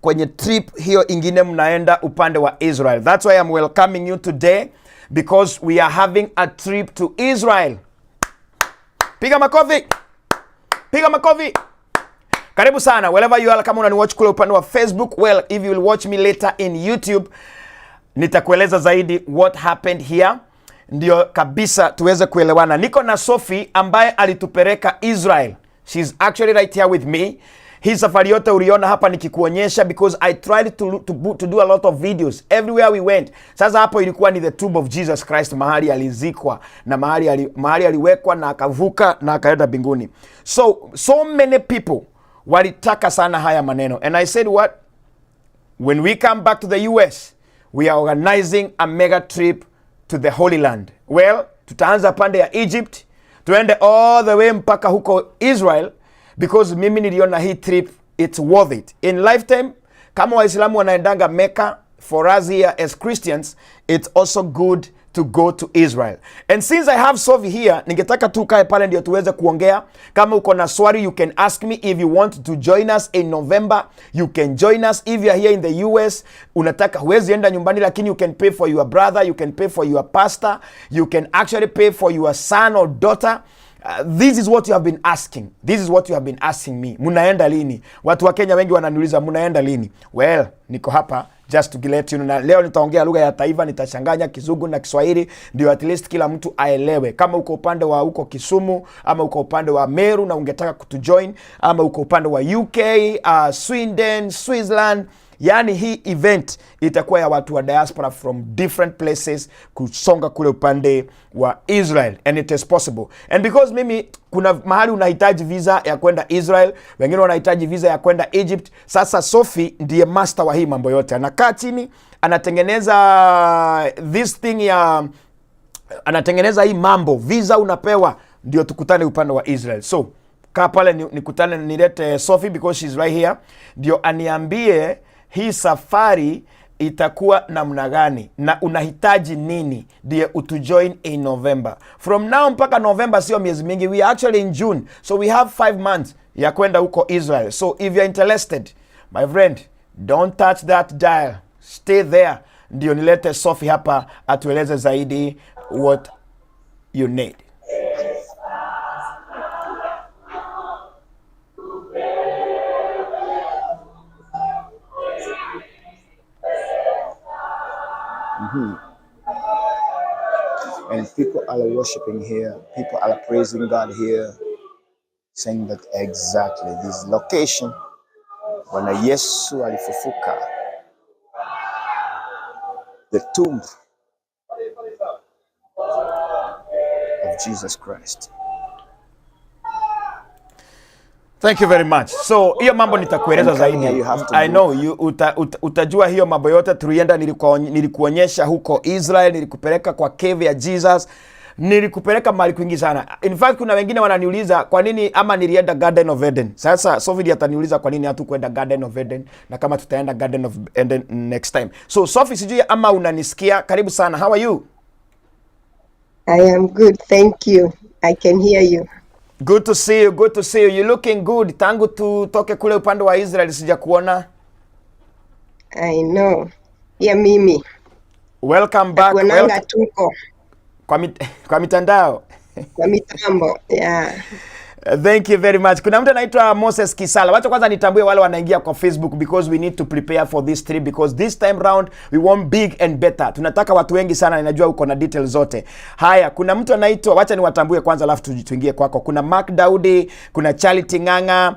kwenye trip hiyo ingine mnaenda upande wa Israel. That's why I'm welcoming you today because we are having a trip to Israel. Piga makofi. Piga makofi. Karibu sana wherever you are. Kama unaniwatch kule upande wa Facebook, well, if you will watch me later in YouTube, nitakueleza zaidi what happened here. Ndio kabisa tuweze kuelewana. Niko na Sophie ambaye alitupeleka Israel. She's actually right here with me. Hii safari yote uliona hapa nikikuonyesha because I tried to do a lot of videos everywhere we went. Sasa hapo ilikuwa ni the tomb of Jesus Christ, mahali alizikwa na mahali aliwekwa na akavuka na akaenda mbinguni. So many people walitaka sana haya maneno, and I said what, when we come back to the US we are organizing a mega trip to the Holy Land. Well, tutaanza pande ya Egypt, tuende all the way mpaka huko Israel, because mimi niliona hii trip it's worth it. In lifetime, kama Waislamu wanaendanga Mecca, for us here as Christians, it's also good to go to Israel. And since I have Sophie here, ningetaka tu kae pale ndio tuweze kuongea. Kama uko na swali, you can ask me. If you want to join us in November, you can join us. If you are here in the US, unataka huwezi enda nyumbani, lakini you can pay for your brother, you can pay for your pastor, you can actually pay for your son or daughter. This is what you have been asking. This is what you have been asking me. Munaenda lini? Watu wa Kenya wengi wananiuliza munaenda lini? Well, niko hapa just to let you know. Na leo nitaongea lugha ya taifa, nitachanganya Kizungu na Kiswahili ndio at least kila mtu aelewe. Kama uko upande wa huko Kisumu, ama uko upande wa Meru na ungetaka kutujoin, ama uko upande wa UK, Sweden, Switzerland, yani hii event itakuwa ya watu wa diaspora from different places kusonga kule upande wa Israel, and it is possible. And because mimi kuna mahali unahitaji visa ya kwenda Israel, wengine wanahitaji visa ya kwenda Egypt. Sasa Sophie ndiye master wa hii mambo yote. Anakaa chini, anatengeneza this thing ya anatengeneza hii mambo, visa unapewa ndio tukutane upande wa Israel. So kaa pale nikutane, nilete Sophie because she's right here, ndio aniambie hii safari itakuwa namna gani na unahitaji nini ndio utujoin in November. From now mpaka November sio miezi mingi, we are actually in June, so we have 5 months ya kwenda huko Israel. So if you're interested, my friend, don't touch that dial, stay there, ndio nilete Sophie hapa atueleze zaidi what you need. And people are worshiping here, people are praising God here, saying that exactly this location Bwana Yesu alifufuka, the tomb of Jesus Christ. Thank you very much. So hiyo mambo nitakueleza zaidi. I know you utajua hiyo mambo yote. Tulienda, nilikuonyesha huko Israel, nilikupeleka kwa cave ya Jesus, nilikupeleka mahali kwingi sana. In fact kuna wengine wananiuliza kwa nini ama nilienda Garden of Eden. Sasa Sophie ataniuliza kwa nini hatukwenda Garden of Eden na kama tutaenda Garden of Eden next time. So Sophie, sijui ama unanisikia. Karibu sana. How are you? I am good, thank you. I can hear you. Good to see you, good to see you. You're looking good. Tangu tutoke kule upande wa Israel sija kuona. I know. Ya mimi. Welcome back. Welcome. Tuko. Kwa mitandao. Kwa mitambo, yeah. Thank you very much. Kuna mtu anaitwa Moses Kisala. Wacha kwanza nitambue wale wanaingia kwa Facebook because we need to prepare for this trip because this time round we want big and better. Tunataka watu wengi sana, ninajua uko na details zote. Haya, kuna mtu anaitwa, wacha niwatambue kwanza alafu tuingie kwako. Kuna Mark Daudi, kuna Charity Nganga,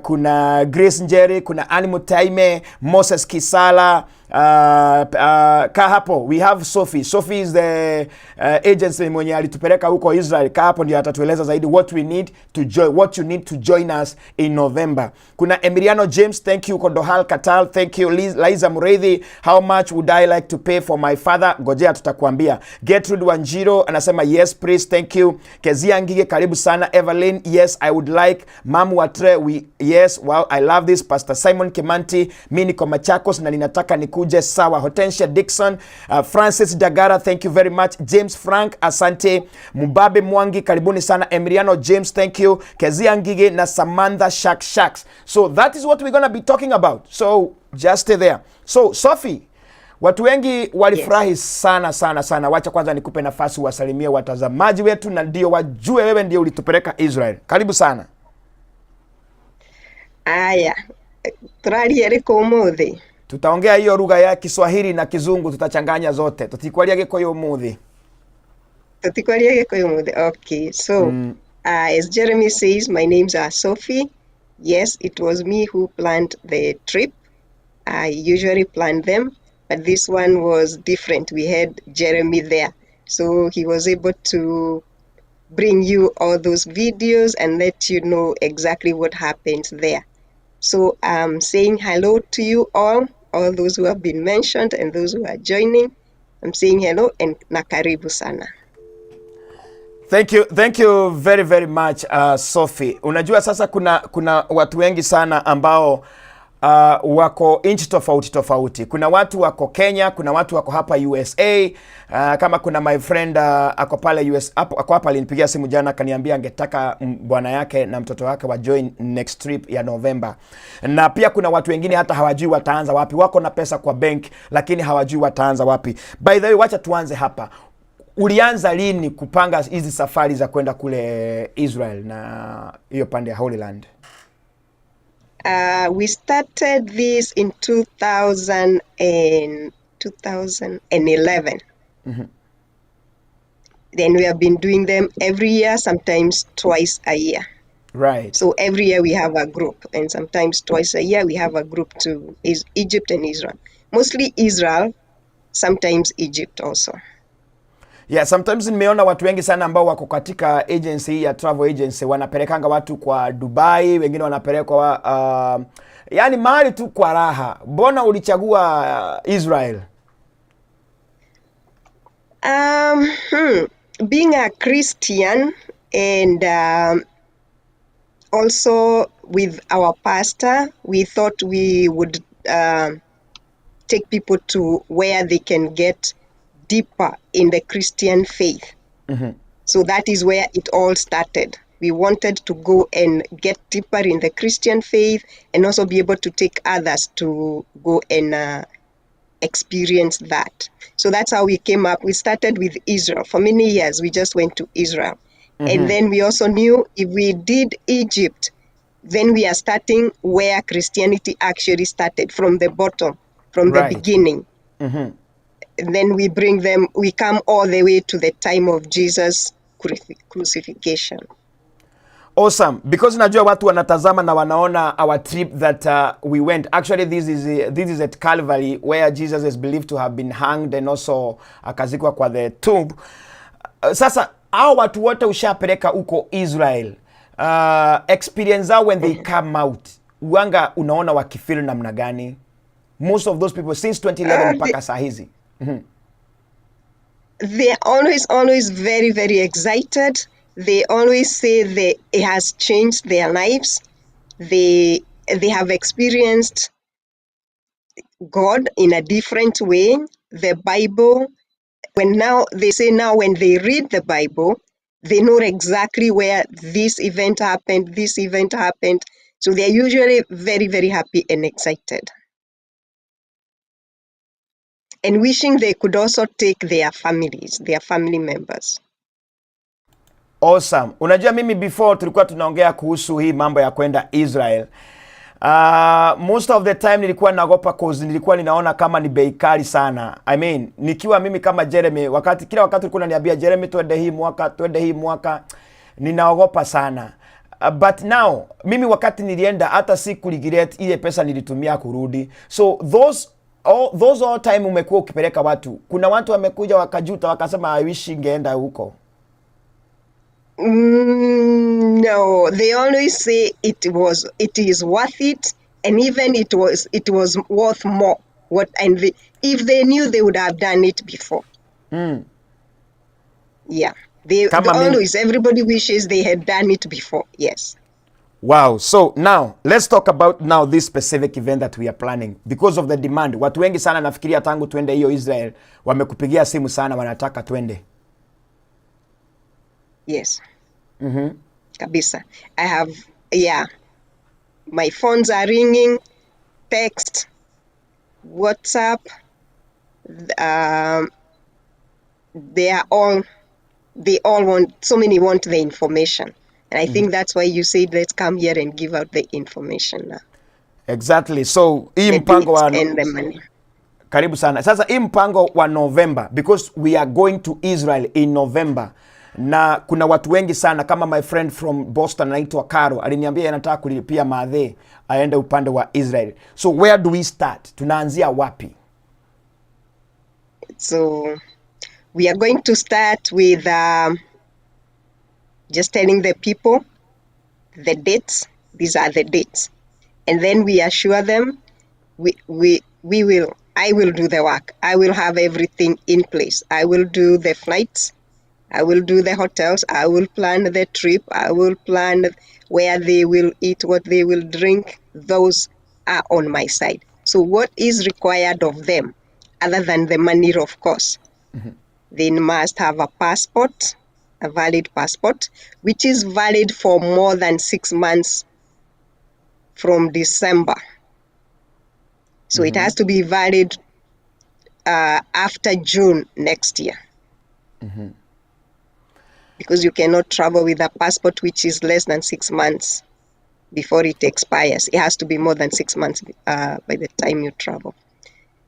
kuna Grace Njeri, kuna Animu Taime, Moses Kisala, ka hapo we have Sophie. Sophie is the agency mwenye alitupeleka huko Israel. Ka hapo ndio atatueleza zaidi what you need to join us in November. Kuna Emiliano James, thank you. Kodohal Katal, thank you. Liza Mureithi, how much would I like to pay for my father? Ngojea tutakwambia. Gertrude Wanjiro anasema yes please, thank you. Kezia Ngige, karibu sana. Evelyn, yes I would like. Mamu Watre, yes, wow, I love this. Pastor Simon Kemanti, mimi niko Machakos na ninataka ikuje sawa. Hortensia Dixon, Francis Dagara, thank you very much. James Frank, asante. Mubabe Mwangi, karibuni sana. Emiliano James, thank you. Kezia Ngige na Samantha Shaks. So that is what we're going to be talking about. So just stay there. So Sophie, watu wengi walifurahi sana. Wacha kwanza nikupe nafasi wasalimie watazamaji wetu na ndio wajue wewe ndio ulitupeleka Israel. Karibu sana. Aya, turaria riko umuthi. Tutaongea hiyo lugha ya Kiswahili na Kizungu, tutachanganya zote. Tutikwaria Gikuyu umuthi. Okay, so as Jeremy says, my names are Sophie. Yes, it was me who planned the trip. I usually plan them, but this one was different. We had Jeremy there, so he was able to bring you all those videos and let you know exactly what happened there. So I'm saying hello to you all those who have been mentioned and those who are joining. I'm saying hello and nakaribu sana. Thank you very much Sophie. Unajua sasa kuna watu wengi sana ambao wako inchi tofauti. Kuna watu wako Kenya, kuna watu wako hapa USA. Kama kuna my friend ako pale US, ako hapa alinipigia simu jana akaniambia angetaka bwana yake na mtoto wake wa join next trip ya November. Na pia kuna watu wengine hata hawajui wataanza wapi. Wako na pesa kwa bank lakini hawajui wataanza wapi. By the way, wacha tuanze hapa. Ulianza lini kupanga hizi safari za kwenda kule Israel na hiyo pande ya Holy Land? We started this in 2011. Then we have been doing them every year, sometimes twice a year. Right. So every year we have a group, and sometimes twice a year we have a group to Egypt and Israel. Mostly Israel, sometimes Egypt also. Yeah, sometimes nimeona watu wengi sana ambao wako katika agency ya travel agency wanapelekanga watu kwa Dubai, wengine wanapelekwa yani mahali tu kwa raha. Mbona ulichagua Israel? Being a Christian and also with our pastor, we thought we would take people to where they can get deeper in the Christian faith. So that is where it all started. We wanted to go and get deeper in the Christian faith and also be able to take others to go and experience that. So that's how we came up. We started with Israel. For many years, we just went to Israel. And then we also knew if we did Egypt, then we are starting where Christianity actually started, from the bottom, from the beginning. And then we bring them, we come all the way to the time of Jesus' crucifixion. Awesome. Because najua watu wanatazama na wanaona our trip that we went. Actually, this is at Calvary where Jesus is believed to have been hanged and also akazikwa kwa the tomb. Sasa hao watu wote ushapeleka huko Israel. Experience out when they come out. Uanga unaona wakifeel namna gani? Most of those people since 2011 mpaka saa hizi. They're always very excited. They always say that it has changed their lives. They have experienced God in a different way. The Bible, when they read the Bible, they know exactly where this event happened. So they're usually very happy and excited, and wishing they could also take their family members. Awesome. Unajua mimi before tulikuwa tunaongea kuhusu hii mambo ya kwenda Israel. Most of the time nilikuwa naogopa cause nilikuwa ninaona kama ni bei kali sana. I mean, nikiwa mimi kama Jeremy, kila wakati ulikuwa unaniambia Jeremy twende hii mwaka, ninaogopa sana. But now, mimi wakati nilienda hata siku regret ile pesa nilitumia kurudi. So those all time umekuwa ukipeleka watu. Kuna watu wamekuja wakajuta wakasema I wish ingeenda huko. No, they always say it is worth it, and even it was worth more. If they knew, they would have done it before. Yeah, everybody wishes they had done it before. Yes. Wow. So now let's talk about now this specific event that we are planning because of the demand. Watu wengi sana nafikiria tangu twende hiyo Israel wamekupigia simu sana, wanataka twende. Yes. Kabisa. I have, yeah, my phones are ringing, text, WhatsApp. They all want, so many want the information. And I think that's why you said, let's come here and give out the information now. Exactly. So hii The mpango dates wa and the money. karibu sana. Sasa hii mpango wa November, because we are going to Israel in November, na kuna watu wengi sana kama my friend from Boston anaitwa Caro aliniambia anataka kulipia madhe aende upande wa Israel. So where do we start? Tunaanzia wapi? So we are going to start with just telling the people the dates. These are the dates. And then we assure them I will do the work. I will have everything in place. I will do the flights. I will do the hotels. I will plan the trip. I will plan where they will eat, what they will drink. Those are on my side. So what is required of them, other than the money, of course? They must have a passport, a valid passport, which is valid for more than 6 months from December. So it has to be valid after June next year. Because you cannot travel with a passport which is less than 6 months before it expires. It has to be more than 6 months by the time you travel.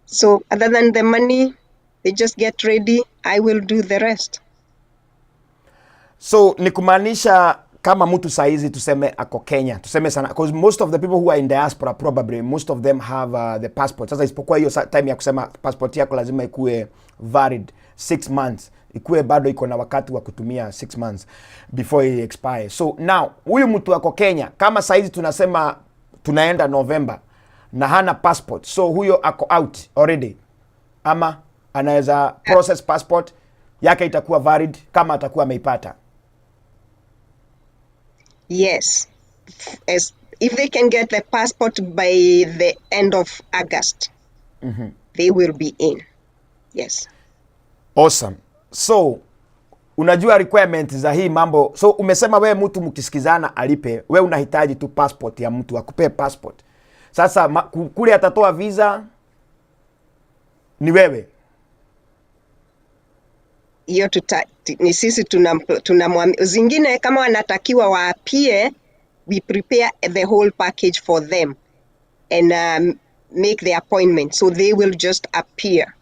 So other than the money, they just get ready. I will do the rest. So ni kumaanisha kama mtu saizi tuseme ako Kenya, tuseme sana, because most of the people who are in diaspora probably most of them have the passport. Sasa isipokuwa hiyo time ya kusema passport yako lazima ikue valid 6 months, ikue bado iko na wakati wa kutumia 6 months before it expire. So now huyu mtu ako Kenya, kama saizi tunasema tunaenda November na hana passport, so huyo ako out already, ama anaweza process passport yake itakuwa valid kama atakuwa ameipata. Yes, if they can get the passport by the end of August, they will be in. Yes. Awesome. So unajua requirement za hii mambo. So umesema wewe mtu mkisikizana alipe, wewe unahitaji tu passport ya mtu akupe passport. Sasa kule atatoa visa ni wewe. Hiyo ni sisi tunamwambia. Zingine kama wanatakiwa waapie, we prepare the whole package for them and make the appointment, so they will just appear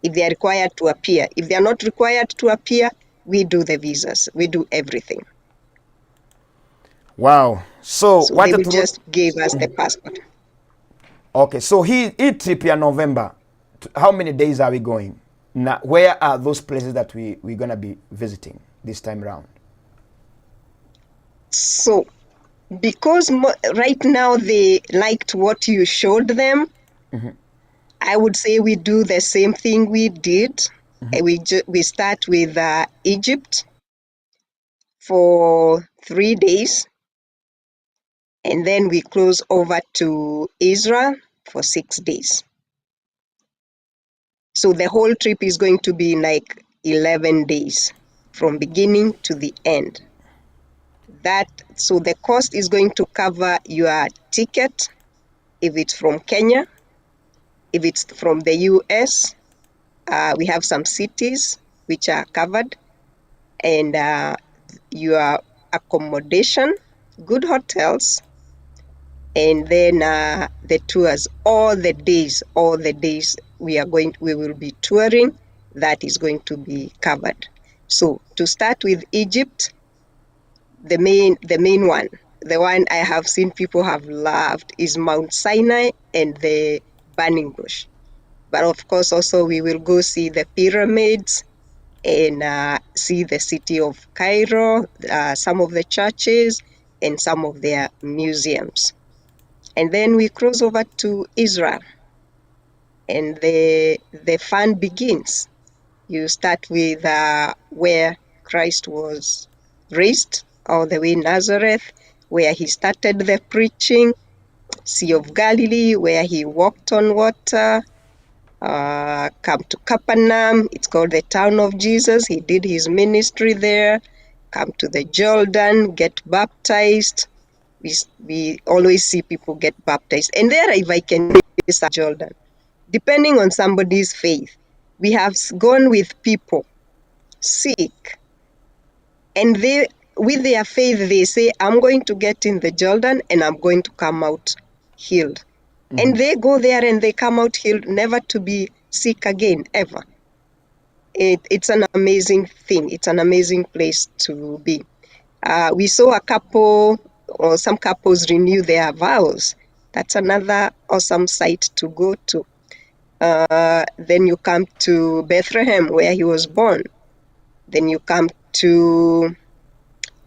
if they are required to appear. If they are not required to appear, we do the visas, we do everything. Wow. So they will just give us the passport. Okay, so he trip ya November, how many days are we going? Now, where are those places that we're going to be visiting this time around? So, because right now they liked what you showed them, I would say we do the same thing we did. We start with Egypt for 3 days, and then we close over to Israel for 6 days. So the whole trip is going to be like 11 days from beginning to the end. So the cost is going to cover your ticket if it's from Kenya, if it's from the US. We have some cities which are covered, and your accommodation, good hotels, and then the tours, all the days we will be touring, that is going to be covered. So to start with Egypt, the main one, the one I have seen people have loved, is Mount Sinai and the burning bush. But of course also we will go see the pyramids and see the city of Cairo, some of the churches and some of their museums. And then we cross over to Israel, and the fun begins. You start with where Christ was raised, all the way Nazareth, where he started the preaching, Sea of Galilee, where he walked on water, come to Capernaum, it's called the town of Jesus. He did his ministry there. Come to the Jordan, get baptized. We always see people get baptized. And there, if I can use Jordan, depending on somebody's faith, we have gone with people sick, and they, with their faith, they say, I'm going to get in the Jordan and I'm going to come out healed. And they go there and they come out healed, never to be sick again, ever. It's an amazing thing. It's an amazing place to be. We saw a couple, or some couples, renew their vows. That's another awesome site to go to. Then you come to Bethlehem, where he was born. Then you come to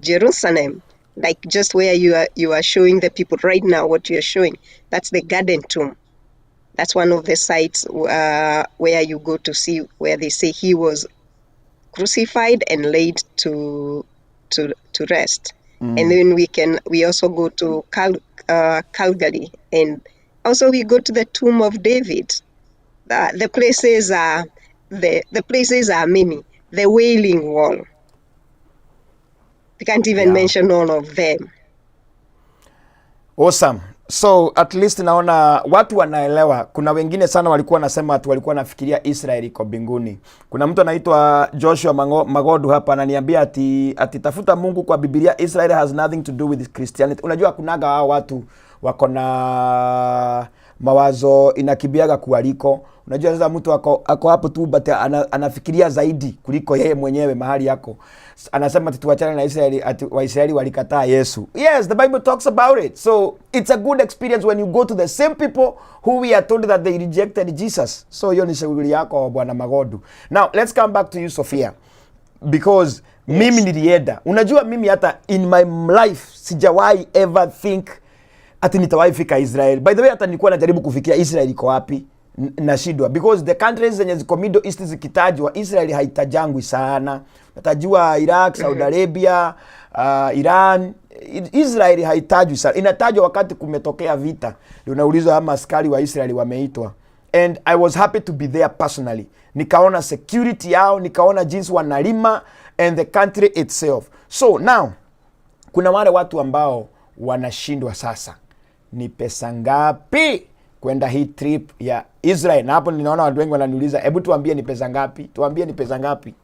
Jerusalem, like just where you are showing the people right now what you are showing. That's the Garden Tomb. That's one of the sites where you go to see where they say he was crucified and laid to rest. And then we also go to Calgary, and also we go to the tomb of David. The places are many. The Wailing Wall. We can't even mention all of them. Awesome. So at least naona watu wanaelewa. Kuna wengine sana walikuwa wanasema ati walikuwa nafikiria Israel iko mbinguni. Kuna mtu anaitwa Joshua Magodu hapa ananiambia ati tafuta Mungu kwa Biblia, Israel has nothing to do with Christianity. Unajua kunaga hao watu wako na mawazo inakibiaga kualiko. Unajua sasa mtu ako hapo tu but anafikiria zaidi kuliko yeye mwenyewe mahali yako. Anasema ati tuachane na Israeli, ati Waisraeli walikataa Yesu. Yes, the Bible talks about it. So it's a good experience when you go to the same people who we are told that they rejected Jesus. So hiyo ni shauri yako Bwana Magodu. Now let's come back to you Sophia, because mimi nilienda. Unajua mimi hata in my life sijawahi ever think ati nitawahi fika Israel. By the way, hata nilikuwa najaribu kufikia Israel iko wapi nashindwa, because the countries zenye ziko Middle East zikitajwa Israel haitajangwi sana. Natajua Iraq, Saudi Arabia, Iran. Israel haitajwi sana. Inatajwa wakati kumetokea vita. Unaulizwa ama askari wa Israel wameitwa. And I was happy to be there personally. Nikaona security yao, nikaona jinsi wanalima and the country itself. So now kuna wale watu ambao wanashindwa sasa. Ni pesa ngapi kwenda hii trip ya Israel? Na hapo ninaona watu wengi wananiuliza, hebu tuambie ni pesa ngapi? Tuambie ni pesa ngapi?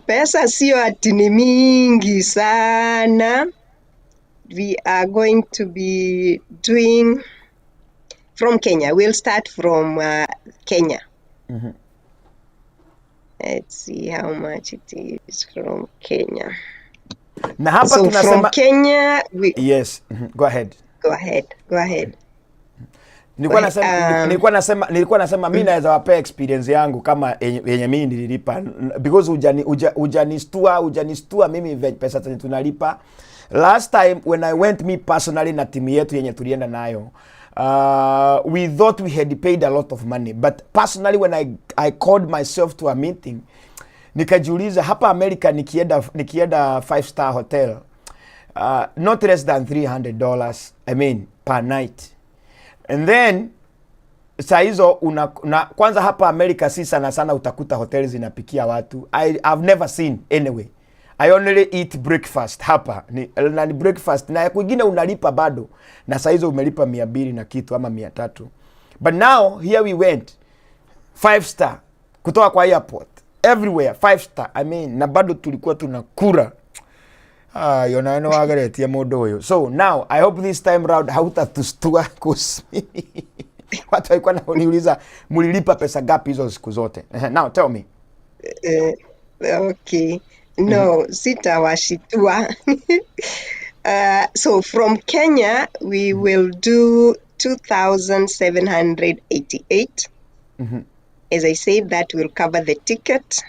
Pesa sio ati ni mingi sana. We are going to be doing from Kenya. We'll start from Kenya. Let's see how much it is from Kenya. Na hapa So tunasema from Kenya, yes, go ahead. Go ahead. Nilikuwa nasema mimi naweza wapea experience yangu kama yenye mimi nililipa, because hujanistua mimi pesa tunalipa. Last time when I went me personally na timu yetu yenye tulienda nayo, we thought we had paid a lot of money, but personally when I called myself to a meeting, nikajiuliza hapa America nikienda 5-star hotel, not less than $300, I mean per night. And then saa hizo kwanza hapa America si sana utakuta hoteli zinapikia watu. I've never seen anyway. I only eat breakfast hapa. Ni breakfast na kwingine unalipa bado. Na saa hizo umelipa 200 na kitu ama 300. But now here we went 5-star kutoka kwa airport. Everywhere 5-star. I mean na bado tulikuwa tunakura. Yonaeno wagaretia modo huyo. So now I hope this time round hautatustua kusimi. Watu walikuwa wananiuliza mulilipa pesa ngapi hizo siku zote. Now tell me. Okay. No, sitawashitua. So from Kenya we will do 2,788. As I said, that will cover the ticket.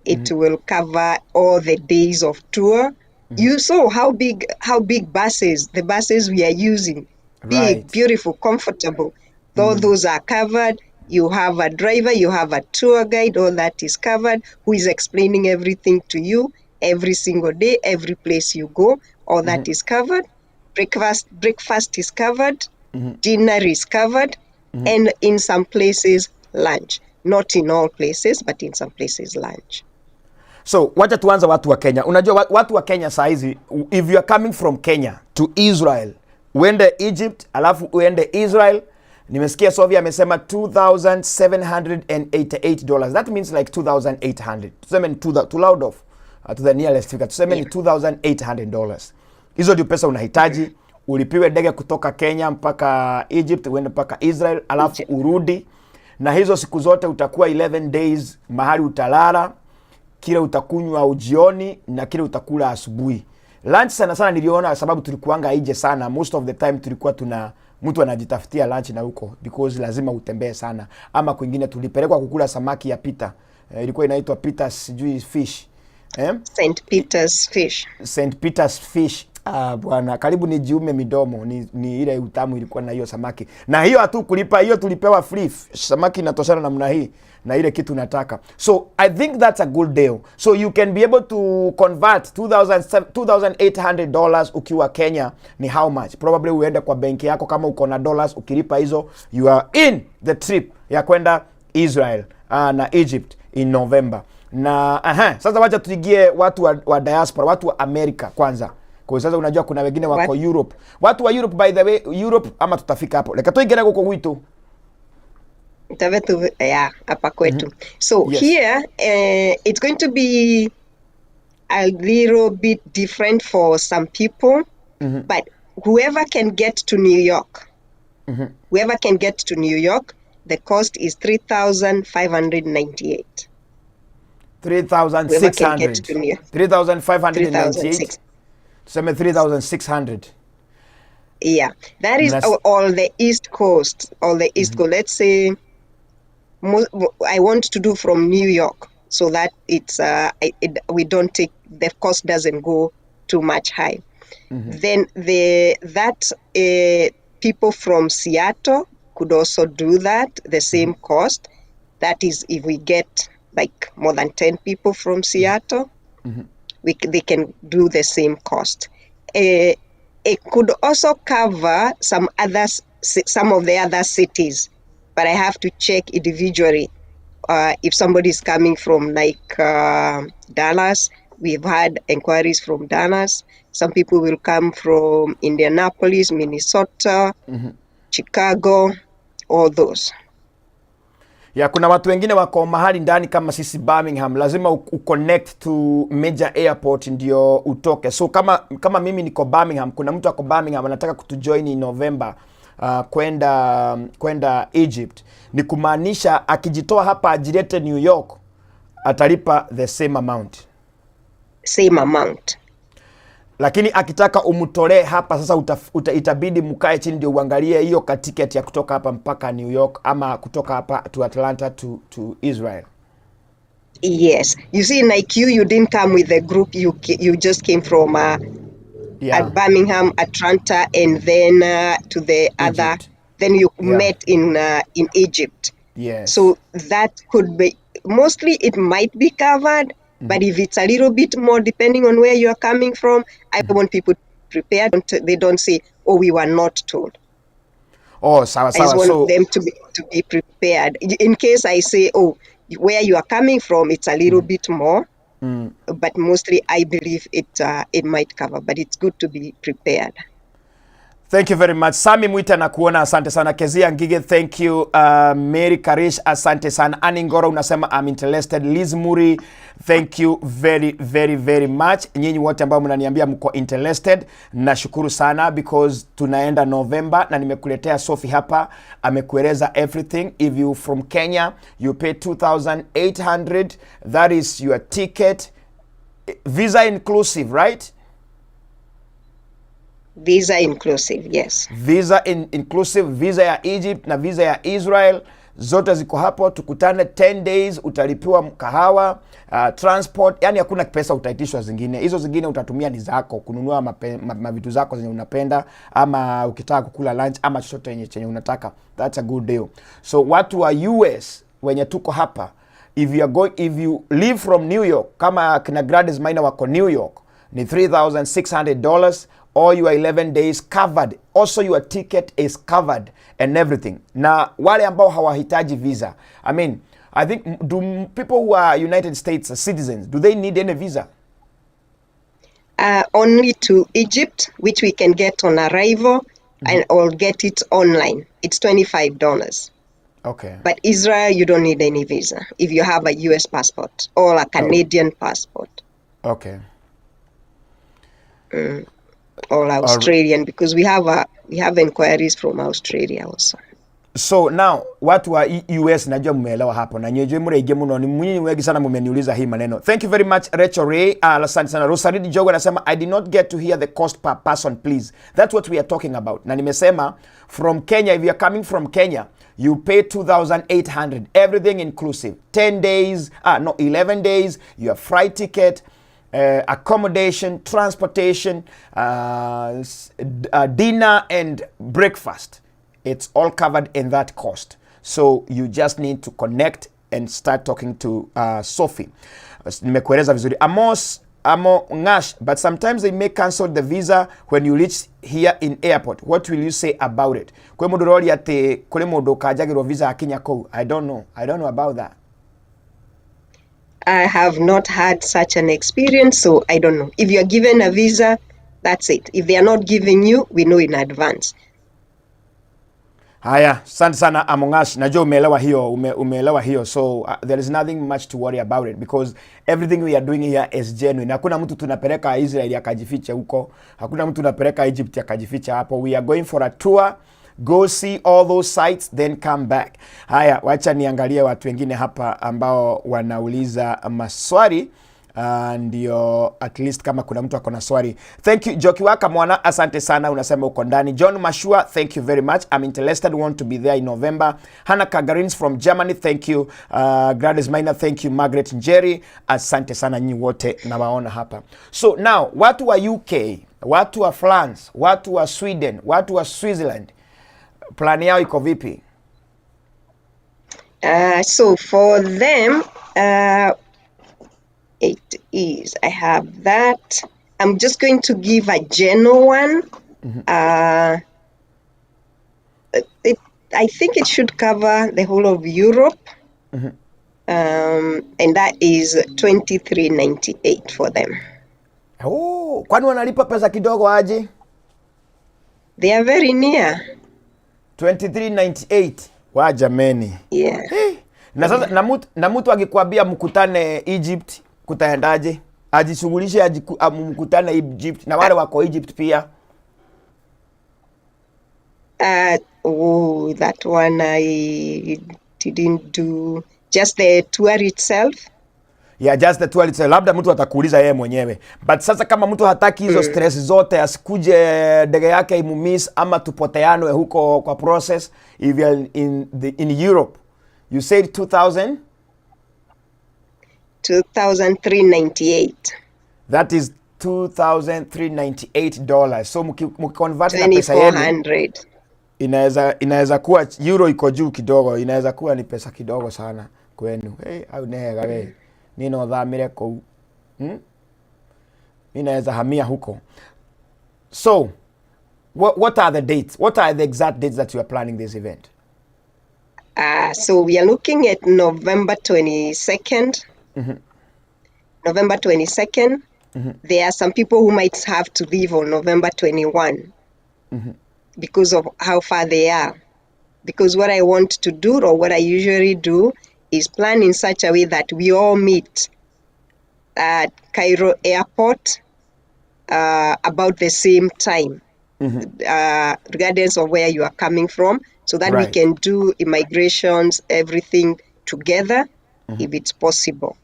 It will cover all the days of tour. You saw how big buses, the buses we are using. Big, Right. beautiful, comfortable. Though those are covered, You have a driver, you have a tour guide, all that is covered, who is explaining everything to you every single day, every place you go, all that is covered. Breakfast is covered, dinner is covered, and in some places, lunch. Not in all places, but in some places, lunch. So wacha tuanza watu wa Kenya. Unajua watu wa Kenya saizi, if you are coming from Kenya to Israel, uende Egypt alafu uende Israel, nimesikia Sofia amesema $2,788. That means like 2,800. Tuseme ni to loud off to the nearest figure. Tuseme ni $2,800. Hizo ndio pesa unahitaji ulipiwe ndege kutoka Kenya mpaka Egypt, uende mpaka Israel alafu urudi, na hizo siku zote utakuwa 11 days mahali utalala, kile utakunywa ujioni na kile utakula asubuhi. Lunch sana sana niliona sababu tulikuanga nje sana. Most of the time tulikuwa mtu anajitafutia lunch na huko because lazima utembee sana. Ama kwingine tulipelekwa kukula samaki ya Peter. Ilikuwa inaitwa Peter's sijui fish. St. Peter's fish. St. Peter's fish. Bwana, karibu ni jiume midomo, ni ile utamu ilikuwa na hiyo samaki. Na hiyo hatu kulipa, hiyo tulipewa free. Samaki inatoshana namna hii na ile kitu nataka. So I think that's a good deal. So you can be able to convert $2,800 ukiwa Kenya ni how much? Probably uende kwa benki yako kama uko na dollars, ukilipa hizo you are in the trip ya kwenda Israel na Egypt in November. Na sasa wacha tuigie watu wa diaspora, watu wa America kwanza. Kwa sasa unajua kuna wengine wako Europe. Watu wa Europe, by the way, Europe ama tutafika hapo. Leka tuigere huko kwetu. Tavetu hapa kwetu. So yes. Here it's going to be a little bit different for some people, but whoever can get to New York, whoever can get to New York, the cost is $3,598. 3,600. 3,598. Tuseme 3,600. Yeah, that is all the East Coast. All the East Coast. Let's say I want to do from New York, so that we don't take, the cost doesn't go too much high. Then people from Seattle could also do that, the same cost. That is, if we get like more than 10 people from Seattle, they can do the same cost. It could also cover some of the other cities, but I have to check individually. If somebody is coming from like Dallas, we've had inquiries from Dallas. Some people will come from Indianapolis, Minnesota, Chicago, all those. Ya kuna watu wengine wako mahali ndani kama sisi Birmingham, lazima uconnect to major airport ndio utoke. So kama mimi niko Birmingham, kuna mtu ako Birmingham anataka kutujoin in November kwenda Egypt. Ni kumaanisha akijitoa hapa ajilete New York atalipa the same amount. Same amount. Lakini akitaka umtolee hapa sasa itabidi mkae chini ndio uangalie hiyo ticket ya kutoka hapa mpaka New York ama kutoka hapa to Atlanta to Israel. Yes. You see, like you didn't come with a group. You just came from at Birmingham, Atlanta, and then to the Egypt. Other. Then you met in Egypt. Yes. So that could be, mostly it might be covered. But if it's a little bit more, depending on where you are coming from, I want people prepared. They don't say, "Oh, we were not told." Oh, sawa. I just want them to be prepared. In case I say, "Oh, where you are coming from, it's a little bit more," but mostly I believe it might cover. But it's good to be prepared. Thank you very much. Sami Mwita na kuona, asante sana. Kezia Ngige, thank you. Mary Karish, asante sana. Annie Ngoro unasema I'm interested. Liz Muri, thank you very, very, very much. Nyinyi wote ambao mnaniambia mko interested, nashukuru sana because tunaenda November na nimekuletea Sophie hapa, amekueleza everything. If you from Kenya, you pay 2,800. That is your ticket. Visa inclusive, right? Visa inclusive, yes. Visa inclusive, visa ya Egypt na visa ya Israel. zote ziko hapo. Tukutane 10 days, utalipiwa kahawa, transport, yani hakuna pesa utaitishwa zingine. Hizo zingine utatumia ni zako kununua mavitu zako zenye unapenda, ama ukitaka kukula lunch ama chochote chenye unataka. That's a good deal. So watu wa US wenye tuko hapa, if you live from New York, kama kina Gladys Maina wako New York, ni $3,600, all your 11 days covered. Also your ticket is covered and everything. Na wale ambao hawahitaji visa, I think, do people who are United States citizens, do they need any visa? Only to Egypt, which we can get on arrival, and or get it online. It's $25. Okay. But Israel, you don't need any visa if you have a US passport or a Canadian passport. Okay. Or Australian, because we have inquiries from Australia also. So now watu wa US najua mmeelewa hapo, na nyewe mreje mno, ni mwinyi wengi sana mmeniuliza hii maneno. Thank you very much Rachel Ray. Asante sana. Rosaridi Jogo anasema I did not get to hear the cost per person please. That's what we are talking about. Na nimesema from Kenya, if you are coming from Kenya, you pay 2,800, everything inclusive. 10 days, 11 days, your flight ticket, accommodation, transportation, dinner and breakfast. It's all covered in that cost. So you just need to connect and start talking to Sophie. Nimekueleza vizuri. Amo Ngash, but sometimes they may cancel the visa when you reach here in airport. What will you say about it? Kwe modoroli ate kule modo kajagiro visa akinya kou. I don't know about that. I have not had such an experience, so I don't know. If you are given a visa, that's it. If they are not giving you, we know in advance. Haya, asante sana Amongash. Najua umeelewa hiyo. So there is nothing much to worry about it because everything we are doing here is genuine. Hakuna mtu tunapeleka Israel akajificha huko. Hakuna mtu tunapeleka Egypt akajificha hapo. We are going for a tour. Go see all those sites then come back. Haya, wacha niangalie watu wengine hapa ambao wanauliza maswali. Ndio at least kama kuna mtu akona swali. Thank you Joki Waka mwana, asante sana, unasema uko ndani. John Mashua, thank you very much. I'm interested, want to be there in November. Hannah Kagarins from Germany, thank you. Gladys Maina, thank you. Margaret Njeri, asante sana nyi wote na waona hapa. So now watu wa UK, watu wa France, watu wa Sweden, watu wa Switzerland, plani yao iko vipi? So for them, it is. I have that. I'm just going to give a general one. I think it should cover the whole of Europe. And that is $23.98 for them. Oh, kwani wanalipa pesa kidogo aje? They are very near. $23.98. Wajameni. Yeah. Hey. Na sasa na mtu akikwambia mkutane Egypt, kutaendaje? Ajishughulishe mkutane Egypt na wale wako Egypt pia. That one I didn't do. Just the tour itself. Yeah, just the tour itself. Labda mtu atakuuliza yeye mwenyewe. But sasa kama mtu hataki hizo stress zote, asikuje ndege yake imumiss ama tupoteanwe huko kwa process. If you are in Europe, you said 2,000? $2,398. That is $2,398. So mkiconvert na pesa yenu, inaweza kuwa euro iko juu kidogo, inaweza kuwa ni pesa kidogo sana kwenu. Au nega we nino dhamire ko inaweza hamia huko. So what are the dates? What are the exact dates that you are planning this event? So we are looking at November 22nd. November 22nd. There are some people who might have to leave on November 21 because of how far they are. Because what I want to do, or what I usually do, is plan in such a way that we all meet at Cairo airport about the same time, regardless of where you are coming from, so that we can do immigrations, everything together, if it's possible.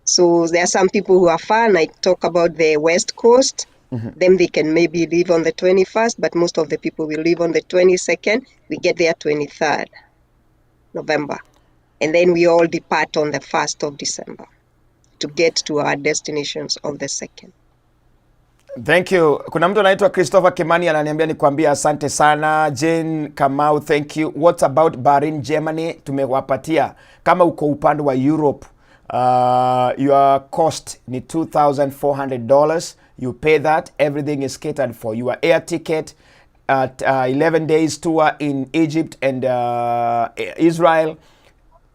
So there are some people who are far, and I talk about the West Coast. Then they can maybe leave on the 21st, but most of the people will leave on the 22nd. We get there 23rd. November. And then we all depart on the 1st of December to get to our destinations on the 2nd. Thank you. Kuna mtu anaitwa Christopher Kimani ananiambia nikwambia asante sana. Jane Kamau, thank you. What about Berlin, Germany? Tumewapatia. Kama uko upande wa Europe, your cost ni $2,400. You pay that. Everything is catered for. Your air ticket at 11 days tour in Egypt and Israel.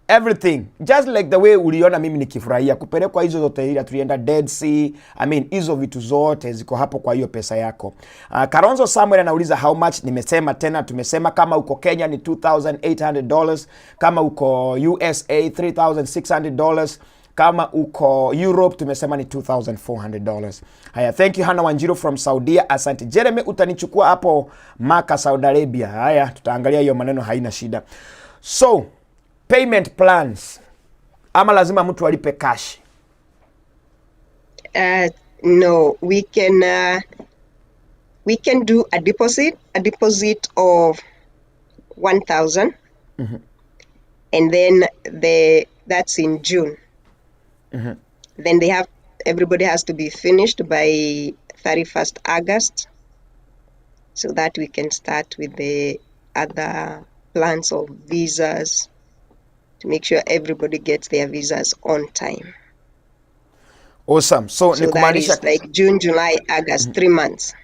Everything just like the way uliona mimi nikifurahia kupelekwa hizo zote, ile tulienda Dead Sea. I mean hizo vitu zote ziko hapo kwa hiyo pesa yako. Karonzo Samuel anauliza how much. Nimesema tena, tumesema kama uko Kenya ni $2,800, kama uko USA $3,600, kama uko Europe tumesema ni $2,400. Haya, thank you Hannah Wanjiru from Saudi. Asante Jeremy, utanichukua hapo Maka, Saudi Arabia. Haya, tutaangalia hiyo maneno, haina shida. So payment plans, ama lazima mtu alipe cash? No, we can do a deposit of 1,000, and then that's in June. Then everybody has to be finished by 31st August, so that we can start with the other plans of visas, to make sure everybody gets their visas on time. Awesome. So that is like June, July, August, 3 months.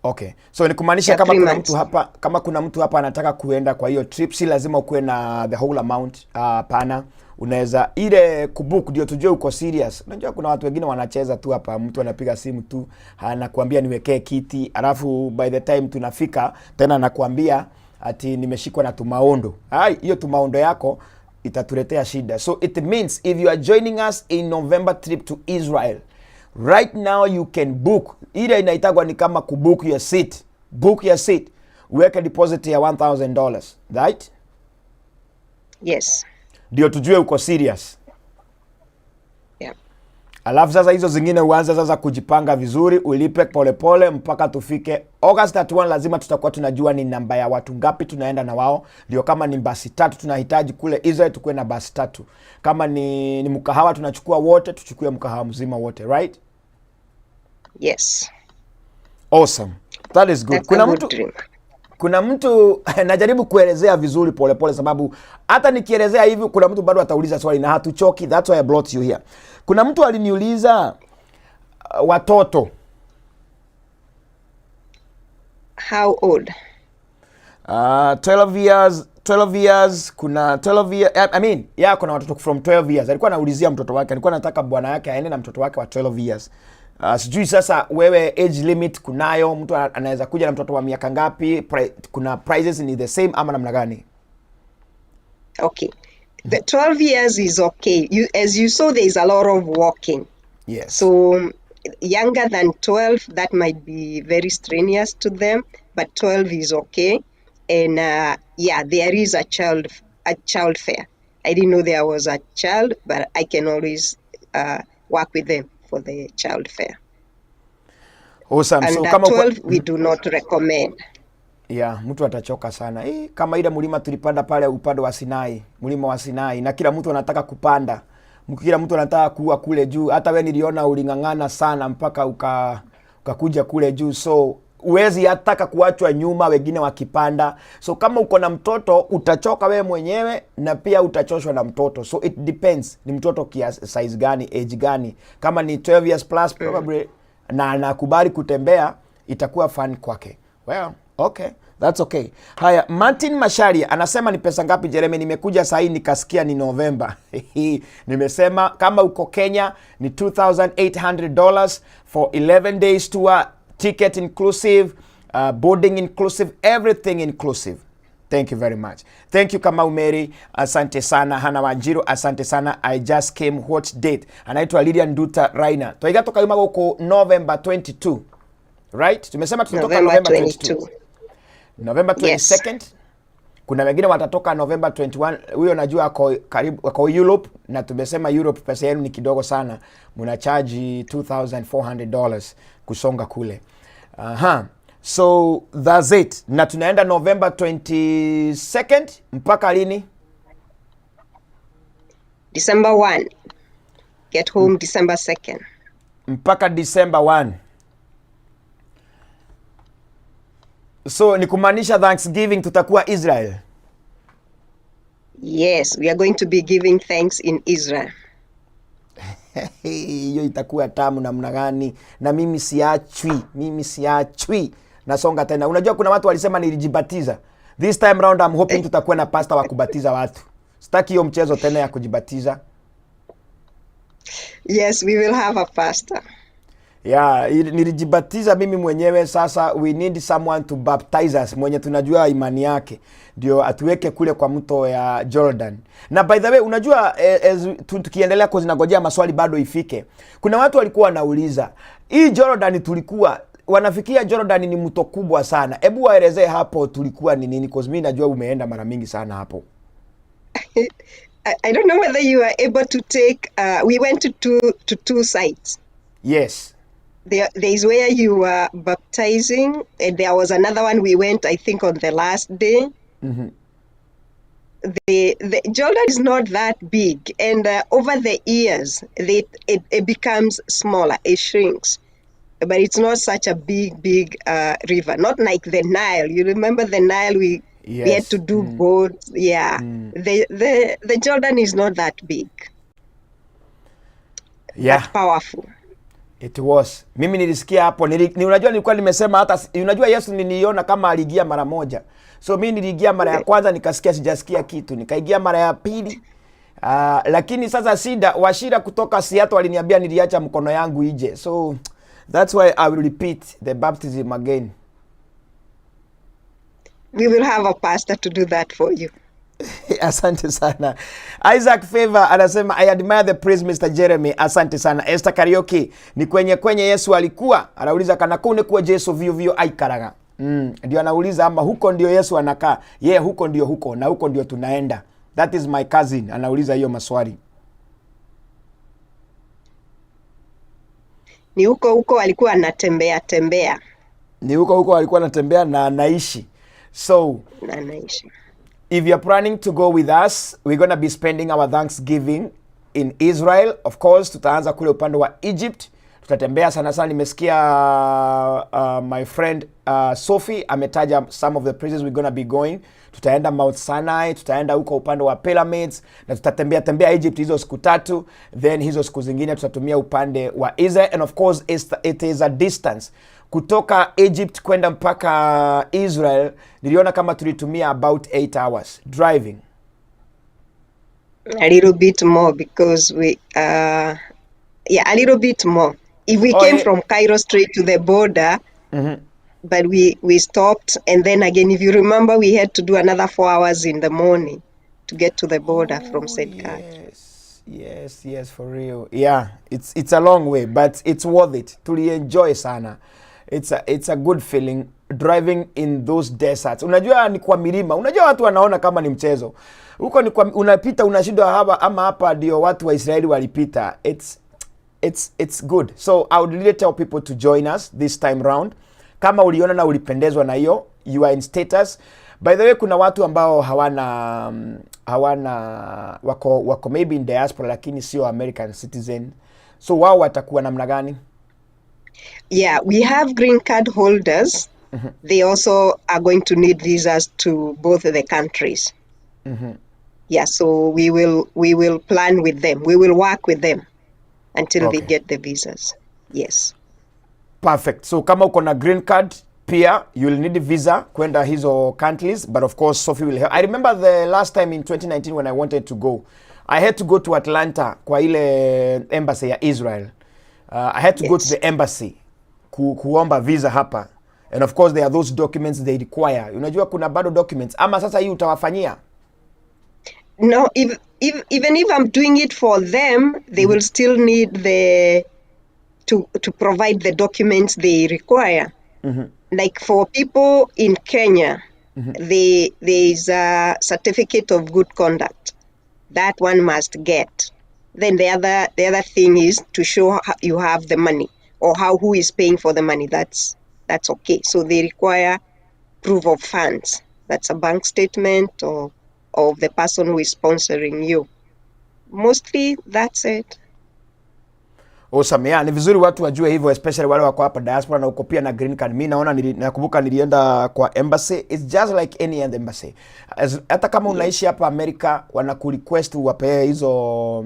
Okay. So nikumaanisha kama kuna mtu hapa anataka kuenda kwa hiyo trip, si lazima ukuwe na the whole amount. Pana. Unaweza ile kubook ndio tujue uko serious. Unajua kuna watu wengine wanacheza tu hapa, mtu anapiga simu tu, anakuambia niwekee kiti, alafu by the time tunafika tena anakuambia ati nimeshikwa na tumaondo. Hiyo tumaondo yako itatuletea shida. So it means if you are joining us in November trip to Israel, right now you can book. Ile inaitagwa ni kama kubook your seat. Book your seat. Uweke deposit ya $1,000, right? Yes. Ndio tujue uko serious. Yeah. Alafu sasa hizo zingine uanze sasa kujipanga vizuri, ulipe polepole mpaka tufike August 31. Lazima tutakuwa tunajua ni namba ya watu ngapi tunaenda na wao. Ndio kama ni basi 3 tunahitaji kule Israel, tukue na basi 3. Kama ni mkahawa tunachukua wote, tuchukue mkahawa mzima wote, right? Yes. Awesome. That is good. Kuna mtu najaribu kuelezea vizuri polepole, sababu hata nikielezea hivi kuna mtu bado atauliza swali na hatuchoki. That's why I brought you here. Kuna mtu aliniuliza watoto. How old? 12 years, kuna 12 years, I mean, kuna watoto from 12 years. Alikuwa anaulizia mtoto wake, alikuwa anataka bwana yake aende na mtoto wake wa 12 years. Sijui sasa wewe age limit kunayo, mtu anaweza kuja na mtoto wa miaka ngapi? Kuna prices ni the same ama namna gani? Okay. The 12 years is okay. As you saw, there is a lot of walking. Yes. So younger than 12, that might be very strenuous to them, but 12 is okay. And there is a child fair. I didn't know there was a child, but I can always work with them for the child fair. Awesome. And so kama 12 we do not recommend. Yeah, mtu atachoka sana. Kama ile mlima tulipanda pale upande wa Sinai, mlima wa Sinai, na kila mtu anataka kupanda. Kila mtu anataka kuwa kule juu. Hata wewe niliona ulingangana sana mpaka ukakuja kule juu. So uwezi hataka kuachwa nyuma wengine wakipanda. So kama uko na mtoto utachoka wewe mwenyewe na pia utachoshwa na mtoto. So it depends ni mtoto kiasi size gani, age gani. Kama ni 12 years plus probably na anakubali kutembea, itakuwa fun kwake. Well, okay. That's okay. Haya, Martin Mashari anasema ni pesa ngapi Jeremy? Nimekuja saa hii nikasikia ni November. Nimesema kama uko Kenya ni $2,800 for 11 days tour, ticket inclusive, boarding inclusive, everything inclusive. Thank you very much. Thank you Kamau Mary. Asante sana. Hannah Wanjiru, asante sana. I just came, what date? Anaitwa Lilian Duta Raina. Tuiga toka yuma huko November 22. Right? Tumesema tutatoka November 22. November 22nd. Yes. Kuna wengine watatoka November 21. Huyo najua ako Europe, na tumesema Europe pesa yenu ni kidogo sana. Muna charge $2,400 kusonga kule. So that's it. Na tunaenda November 22nd mpaka lini? December 1. Get home December 2nd. mpaka December 1. So ni kumaanisha Thanksgiving tutakuwa Israel. Yes, we are going to be giving thanks in Israel. Hiyo itakuwa tamu namna gani? Na mimi siachwi. Nasonga tena. Unajua kuna watu walisema nilijibatiza. This time round I'm hoping tutakuwa na pastor wa kubatiza watu. Sitaki hiyo mchezo tena ya kujibatiza. Yes, we will have a pastor. Yeah, nilijibatiza mimi mwenyewe. Sasa we need someone to baptize us, mwenye tunajua imani yake ndio atuweke kule kwa mto ya Jordan. Na by the way, unajua tukiendelea kuzinagojea maswali bado ifike, kuna watu walikuwa wanauliza hii Jordan tulikuwa wanafikia Jordan ni mto kubwa sana. Hebu waelezee hapo tulikuwa ni nini, cause mimi najua umeenda mara mingi sana hapo. I don't know whether you are able to take we went to two sites. Yes. There is where you were baptizing, and there was another one we went, I think, on the last day. Mm-hmm. The Jordan is not that big, and over the years, it becomes smaller, it shrinks. But it's not such a big river, not like the Nile. You remember the Nile, we had to do boats. Yeah. The Jordan is not that big. Yeah. But powerful. It was. Mimi nilisikia hapo. Unajua nilikuwa nimesema hata unajua Yesu niliona kama aliingia mara moja. So mimi niliingia mara ya kwanza nikasikia sijasikia kitu. Nikaingia mara ya pili. Lakini sasa washira kutoka Seattle waliniambia niliacha mkono yangu ije. So that's why I will repeat the baptism again. We will have a pastor to do that for you. Asante sana. Isaac Favor anasema I admire the praise Mr. Jeremy. Asante sana. Esther Karaoke ni kwenye Yesu alikuwa. Anauliza kana kune kuwa Yesu vio aikaraga. Ndio anauliza ama huko ndio Yesu anakaa. Huko ndio huko na huko ndio tunaenda. That is my cousin. Anauliza hiyo maswali. Ni huko alikuwa anatembea. Ni huko alikuwa anatembea na anaishi. So if you're planning to go with us, we're going to be spending our Thanksgiving in Israel. Of course, tutaanza kule upande wa Egypt. Tutatembea sana. Nimesikia my friend Sophie ametaja some of the places we're going to be going. Tutaenda Mount Sinai, tutaenda huko upande wa pyramids, na tutatembea Egypt hizo siku 3, then hizo siku zingine tutatumia upande wa Israel. And of course, it is a distance. Kutoka Egypt kwenda mpaka Israel, niliona kama tulitumia about 8 hours driving. A little bit more because a little bit more. If we came from Cairo straight to the border, but we stopped, and then again, if you remember, we had to do another 4 hours in the morning to get to the border from St. Cat. Yes, for real. Yeah, it's a long way, but it's worth it. Tuli enjoy sana. It's a good feeling driving in those deserts. Unajua ni kwa milima. Unajua watu wanaona kama ni mchezo. Huko ni kwa unapita unashindwa hapa ndio watu wa Israeli walipita. It's good. So I would really tell people to join us this time round. Kama uliona na ulipendezwa na hiyo, you are in status. By the way, kuna watu ambao hawana wako maybe in diaspora lakini sio American citizen. So wao watakuwa namna gani? Yeah, we have green card holders. They also are going to need visas to both the countries. Yeah, so we will plan with them. We will work with them until they get the visas. Yes. Perfect. So kama uko na green card pia you'll need a visa kwenda hizo countries, but of course Sophie will help. I remember the last time in 2019 when I wanted to go, I had to go to Atlanta kwa ile embassy ya Israel. I had to go to the embassy kuomba visa hapa, and of course there are those documents they require. Unajua kuna bado documents ama sasa hii utawafanyia? No, even if I'm doing it for them, they will still need to provide the documents they require. Like for people in Kenya, there is a certificate of good conduct. That one must get. Then the other thing is to show how you have the money, or who is paying for the money. That's okay. So they require proof of funds. That's a bank statement or of the person who is sponsoring you. Mostly that's it. Awesome. Yeah, ni vizuri watu wajue hivyo, especially wale wako hapa diaspora na uko pia na green card. Mimi naona nakumbuka nilienda kwa embassy. It's just like any other embassy. Hata kama unaishi hapa America, wanakurequest uwape hizo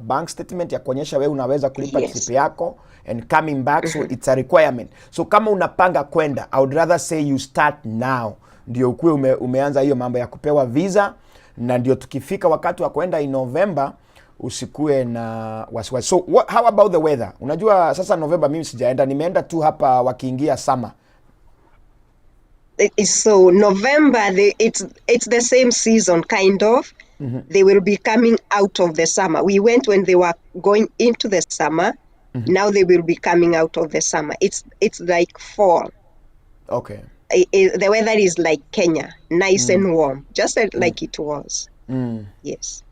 bank statement ya kuonyesha wewe unaweza kulipa trip yako and coming back, so it's a requirement. So kama unapanga kwenda, I would rather say you start now. Ndio ukue umeanza hiyo mambo ya kupewa visa, na ndio tukifika wakati wa kwenda in November usikue na wasiwasi. So how about the weather? Unajua sasa November mimi sijaenda, nimeenda tu hapa wakiingia summer. So November, it's the same season kind of. They will be coming out of the summer. We went when they were going into the summer. Now they will be coming out of the summer. It's like fall. Okay. The weather is like Kenya, nice and warm, just like it was. Yes.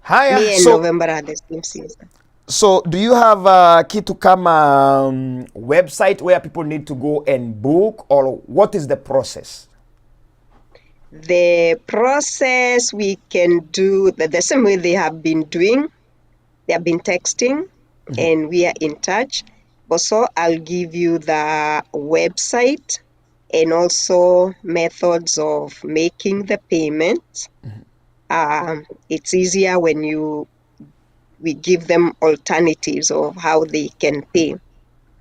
Haya, May and November are the same season. So do you have kitu kama website where people need to go and book, or what is the process? The process we can do the same way they have been doing. They have been texting and we are in touch. Also, I'll give you the website and also methods of making the payment. It's easier when we give them alternatives of how they can pay.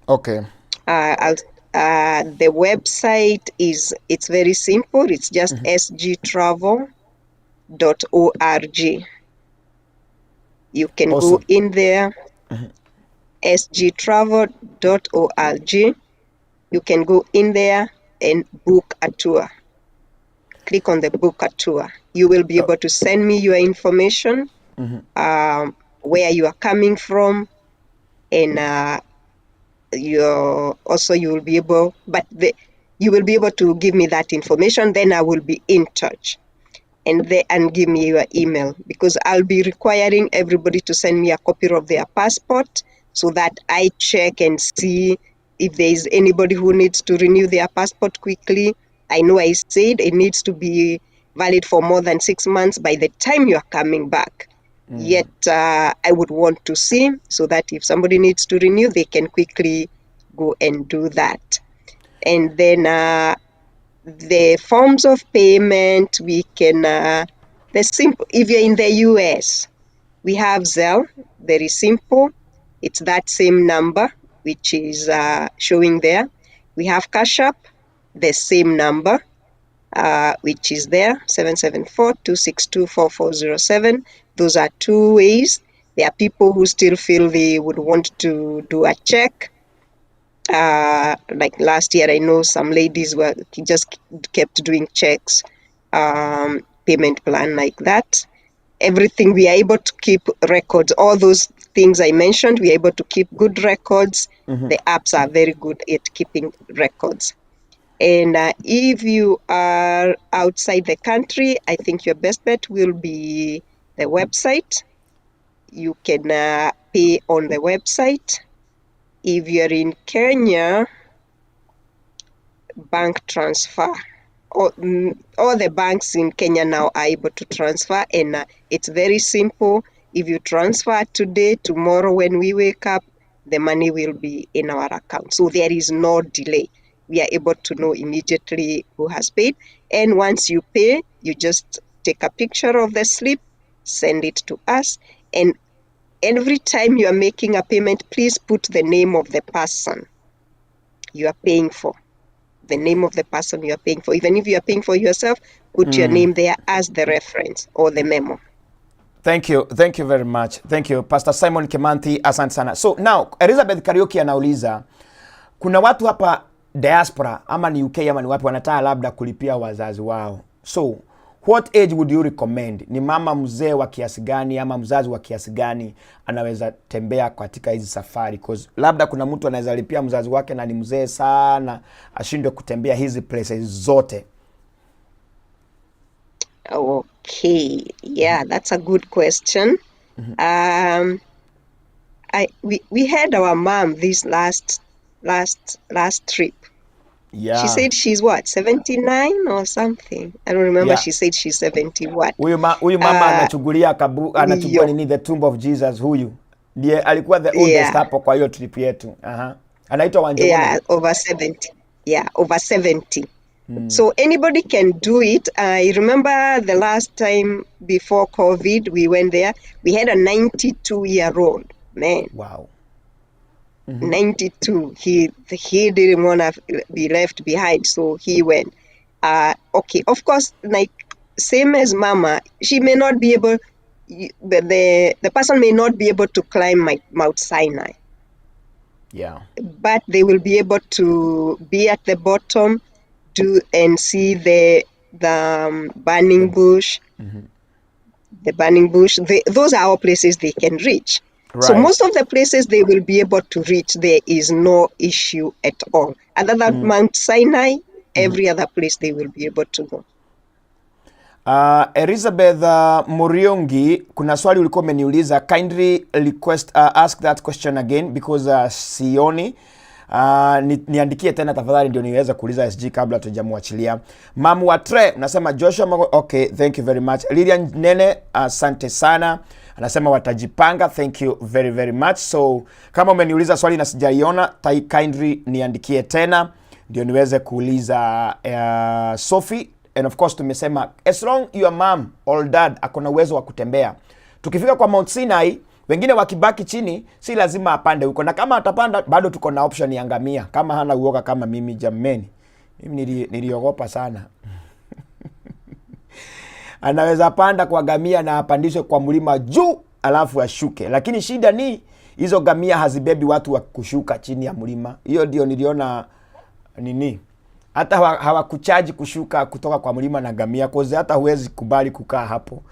Okay. The website it's very simple. It's just sgtravel.org. You can go in there, sgtravel.org. You can go in there and book a tour. Click on the book a tour. You will be able to send me your information, where you are coming from, and you will be able, you will be able to give me that information. Then I will be in touch, and give me your email, because I'll be requiring everybody to send me a copy of their passport so that I check and see if there is anybody who needs to renew their passport quickly. I know I said it needs to be valid for more than 6 months by the time you are coming back. Yet I would want to see, so that if somebody needs to renew, they can quickly go and do that. And then the forms of payment, we can, if you're in the US, we have Zelle, very simple. It's that same number, which is showing there. We have Cash App, the same number, which is there, 774-262-4407. Those are 2 ways. There are people who still feel they would want to do a check. Like last year, I know some ladies just kept doing checks, payment plan like that. Everything, we are able to keep records. All those things I mentioned, we are able to keep good records. The apps are very good at keeping records. And if you are outside the country, I think your best bet will be the website. You can pay on the website. If you're in Kenya, bank transfer. All the banks in Kenya now are able to transfer, and it's very simple. If you transfer today, tomorrow when we wake up, the money will be in our account. So there is no delay. We are able to know immediately who has paid. And once you pay, you just take a picture of the slip, send it to us. And every time you are making a payment, please put the name of the person you are paying for. The name of the person you are paying for. Even if you are paying for yourself, put your name there as the reference or the memo. Thank you very much. Thank you Pastor Simon Kimanthi, asante sana. So now Elizabeth Kariuki anauliza, kuna watu hapa diaspora ama ni UK ama ni wapi wanataka labda kulipia wazazi wao. So what age would you recommend? Ni mama mzee wa kiasi gani ama mzazi wa kiasi gani anaweza tembea katika hizi safari? Because labda kuna mtu anaweza lipia mzazi wake na ni mzee sana, ashindwe kutembea hizi places zote. Okay, yeah, that's a good question. We had our mom this last trip. She Yeah. said she's what, 79 or something. I don't remember. Yeah. She said she's 70 what. Huyu mama Uh, anachukua yo, nini the tomb of Jesus huyu. Ndiye alikuwa the oldest yeah, hapo kwa hiyo trip yetu. Aha. Anaitwa Wanjoguna. yeah, over 70. Yeah, over 70. So anybody can do it. I remember the last time before COVID, we went there. We had a 92-year-old man. Wow. 92. He didn't want to be left behind, so he went. Okay, of course, like same as Mama, she may not be able. The person may not be able to climb Mount Sinai, Yeah. but they will be able to be at the bottom, do and see the burning bush. The burning bush. Those are all places they can reach. So Right. most of the places they will be able to reach, there is no issue at all. Other than Mount Sinai, every other place they will be able to go. Elizabeth Muriongi, kuna swali ulikuwa umeniuliza, kindly request ask that question again because sioni. Niandikie tena tafadhali ndio niweze kuuliza SG kabla tujamwachilia. Mamu wa Tre unasema Joshua okay, thank you very much. Lilian Nene, asante sana. Anasema watajipanga, thank you very very much. So kama umeniuliza swali na sijaiona, kindly niandikie tena ndio niweze kuuliza Sophie. And of course tumesema as long your mom or dad akona uwezo wa kutembea, tukifika kwa Mount Sinai, wengine wakibaki chini si lazima apande huko, na kama atapanda bado tuko na option ya ngamia kama hana uoga kama mimi. Jameni, mimi niliogopa sana anaweza panda kwa gamia na apandishwe kwa mlima juu alafu ashuke, lakini shida ni hizo gamia hazibebi watu wa kushuka chini ya mlima. Hiyo ndio niliona nini, hata hawakuchaji kushuka kutoka kwa mlima na gamia, koze hata huwezi kubali kukaa hapo.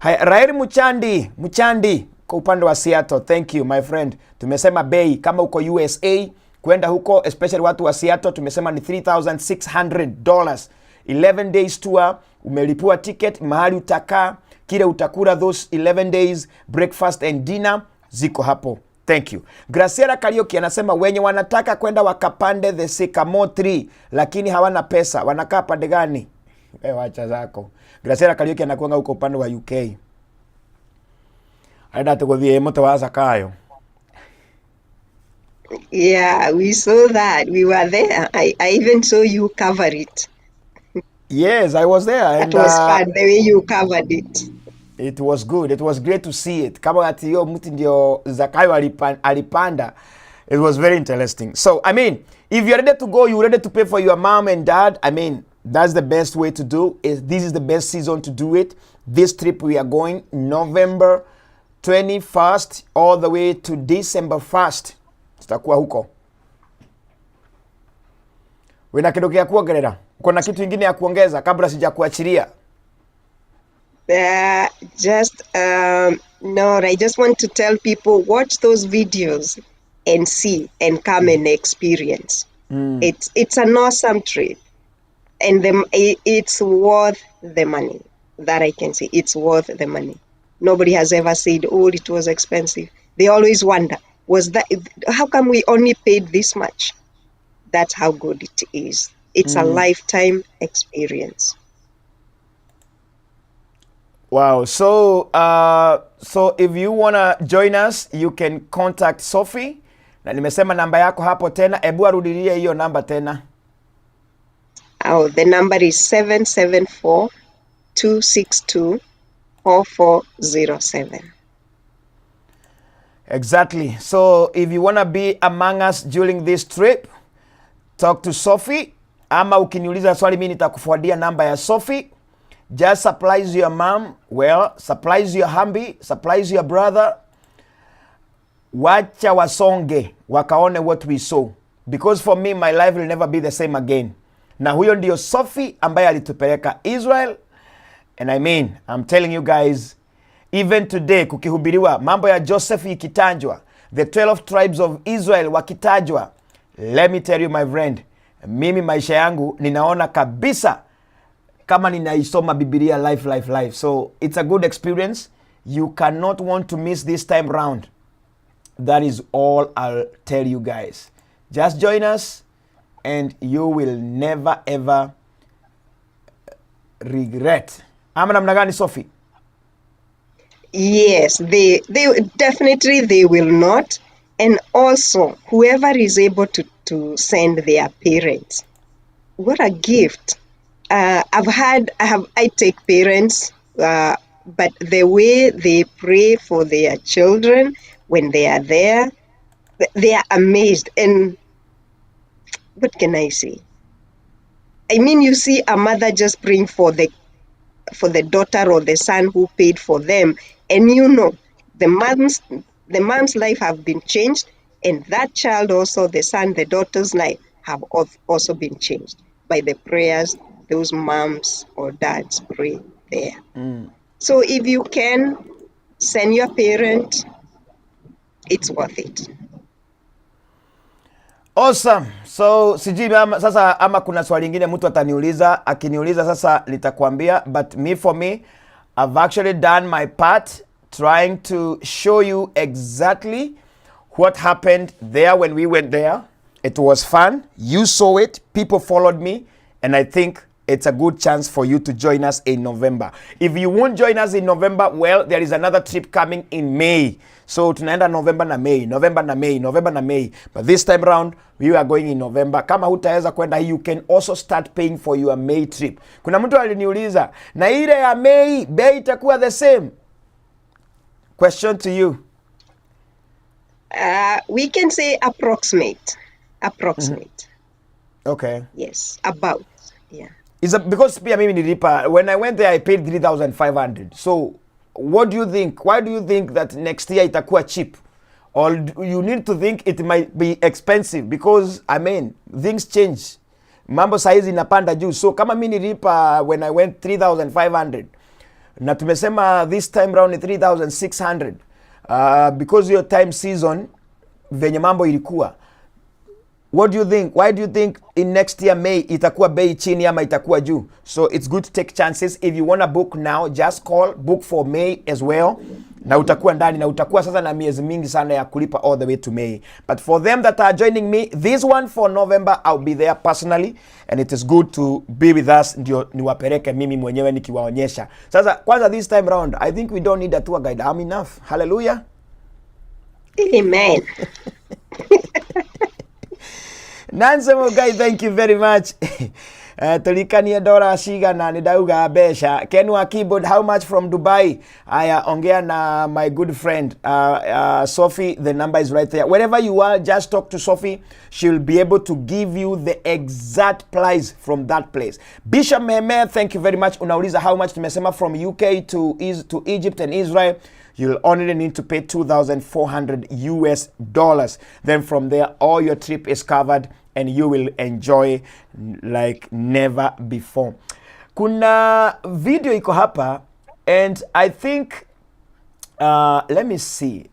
Raeli Muchandi kwa upande wa Seattle, thank you my friend. Tumesema bei kama uko USA kwenda huko, especially watu wa Seattle, tumesema ni $3,600. 11 days tour, umelipua ticket, mahali utakaa, kile utakula those 11 days, breakfast and dinner ziko hapo. Thank you. Graciela Karioki anasema wenye wanataka kwenda wakapande the Sycamore tree lakini hawana pesa, wanakaa pande gani? Wacha zako. Graciela Karioki anakuanga huko upande wa UK. Aenda tugothie moto wa Zakayo. Yeah, we saw that. We were there. I even saw you cover it. Yes, I was there. That was fun, the way you covered it. It was good. It was great to see it. Kama ati hiyo mti ndio Zakayo alipanda. It was very interesting. So, I mean, if you're ready to go, you're ready to pay for your mom and dad, I mean, that's the best way to do it. This is the best season to do it. This trip we are going November 21st all the way to December 1st. Tutakuwa huko. Wena kidogo ya kuongelea. Uko na kitu kingine ya kuongeza kabla sijakuachilia? No, I just want to tell people, watch those videos and see and come and experience. It's an awesome trip, and it's worth the money. That I can say, it's worth the money. Nobody has ever said, oh, it was expensive. They always wonder, how come we only paid this much? That's how good it is. It's a lifetime experience. Wow. So if you wanna join us, you can contact Sophie. Na nimesema namba yako hapo tena. Ebu arudilie hiyo namba tena. Oh, the number is 774-262-4407. Exactly. So if you wanna be among us during this trip, talk to Sophie. Ama ukiniuliza swali mimi nitakufuadia namba ya Sophie. Just supplies your mom, well, supplies your hubby, supplies your brother. Wacha wasonge, wakaone what we saw. Because for me, my life will never be the same again. Na huyo ndio Sophie ambaye alitupeleka Israel. And I mean, I'm telling you guys, even today, kukihubiriwa, mambo ya Joseph ikitajwa, the 12 tribes of Israel wakitajwa, let me tell you my friend, mimi maisha yangu ninaona kabisa kama ninaisoma Biblia life. So it's a good experience. You cannot want to miss this time round. That is all I'll tell you guys. Just join us and you will never ever regret. Ama namna gani, Sophie? Yes, they definitely they will not. And also, whoever is able to send their parents, what a gift. I take parents, but the way they pray for their children when they are there, they are amazed. And what can I say? I mean, you see a mother just praying for the daughter or the son who paid for them, and you know the mom's life have been changed, and that child also, the son, the daughter's life have also been changed by the prayers those moms or dads pray there. So if you can send your parent, it's worth it. Awesome. So sijui sasa ama kuna swali lingine mtu ataniuliza, akiniuliza sasa nitakwambia, but for me I've actually done my part trying to show you exactly what happened there when we went there. It was fun. You saw it. People followed me, and I think it's a good chance for you to join us in November. If you won't join us in November, well, there is another trip coming in May. So tunaenda November na May. But this time around, we are going in November. Kama hutaweza kwenda, you can also start paying for your May trip. Kuna mtu aliniuliza, na ile ya May, bei itakuwa the same? Question to you. We can say approximate. Okay. Yes, about. Yeah. Is it because pia mimi nilipa, when I went there I paid 3,500. So what do you think? Why do you think that next year itakuwa cheap? Or you need to think it might be expensive? Because I mean, things change. Mambo saizi inapanda juu. So kama mimi nilipa when I went 3,500, na tumesema this time round ni 3,600, because your time season venye mambo ilikuwa. What do you think? Why do you think in next year May itakuwa bei chini ama itakuwa juu? So it's good to take chances. If you want to book now, just call, book for May as well. Na utakuwa ndani, na utakuwa sasa na miezi mingi sana ya kulipa all the way to May. But for them that are joining me, this one for November, I'll be there personally, and it is good to be with us, ndio niwapeleke mimi mwenyewe nikiwaonyesha. Sasa kwanza this time round, I think we don't need a tour guide. I'm enough. Hallelujah. Amen. Nancy Mugai, thank you very much. Tulikania dora shiga na nidauga besha. Kenwa keyboard, how much from Dubai? Aya, ongea na my good friend Sophie. The number is right there. Wherever you are, just talk to Sophie. She'll be able to give you the exact price from that place. Bishop Mehmet, thank you very much. Unauliza how much tumesema from UK to Egypt and Israel. You'll only need to pay $2,400 US. Then from there, all your trip is covered and you will enjoy like never before. Kuna video iko hapa, and I think, let me see.